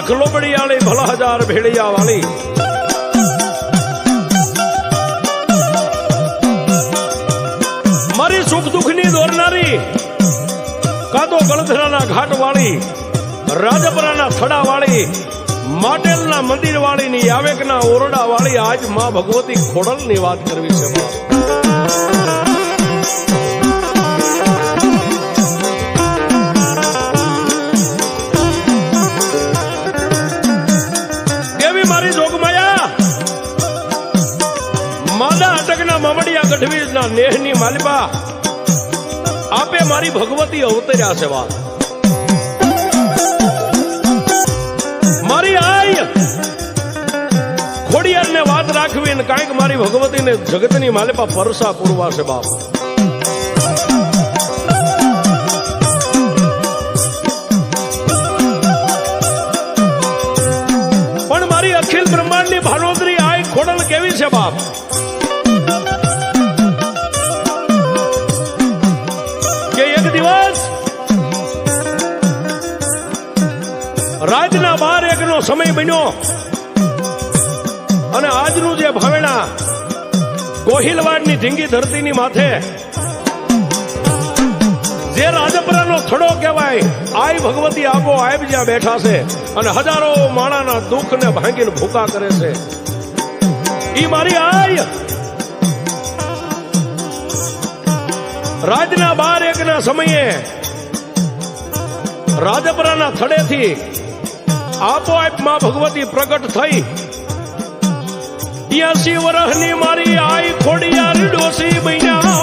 લાખ લોબડિયાળી ભલા હજાર ભેળિયા વાળી મારી સુખ દુઃખની દોરનારી કાતો ગળધરાના ઘાટ વાળી રાજપરાના થડા વાળી માટેલના મંદિર વાળી ની યાવેકના ઓરડા વાળી આજ માં ભગવતી ખોડલ ની વાત કરવી છે દેવી મારી જોગમાયા માદા અટકના મામડિયા ગઢવીના નેહની માલિબા આપે મારી ભગવતી અવતર્યા છે વાત મારી આય ખોડિયાર ને વાત રાખવી ને કાંઈક મારી ભગવતી ને જગતની માલિપા પરસા પૂરવા છે બાપ પણ મારી અખિલ બ્રહ્માંડ ની ભાનોદરી આય ખોડલ કેવી છે બાપ કે એક દિવસ રાતના 12 નો સમય બન્યો અને આજનું જે ભાવેણા ગોહિલવાડની ઢીંગી ધરતીની માથે જે રાજપરાનો થડો કહેવાય આય ભગવતી આપો આયબ જ્યાં બેઠા છે અને હજારો માણાના દુઃખને ભાંગીને ભૂકા કરે છે ઈ મારી આય રાતના 12 ના સમયે રાજપરાના થડેથી આપોઆપ માં ભગવતી પ્રગટ થઈ 80 વર્ષની મારી આઈ ખોડિયાર ડોસી બન્યા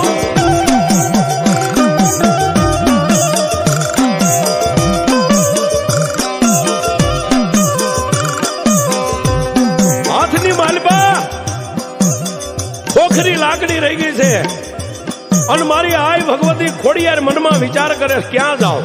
હાથની માલપા ખોખરી લાકડી રહી ગઈ છે અને મારી આઈ ભગવતી ખોડિયાર મનમાં વિચાર કરે ક્યાં જાઓ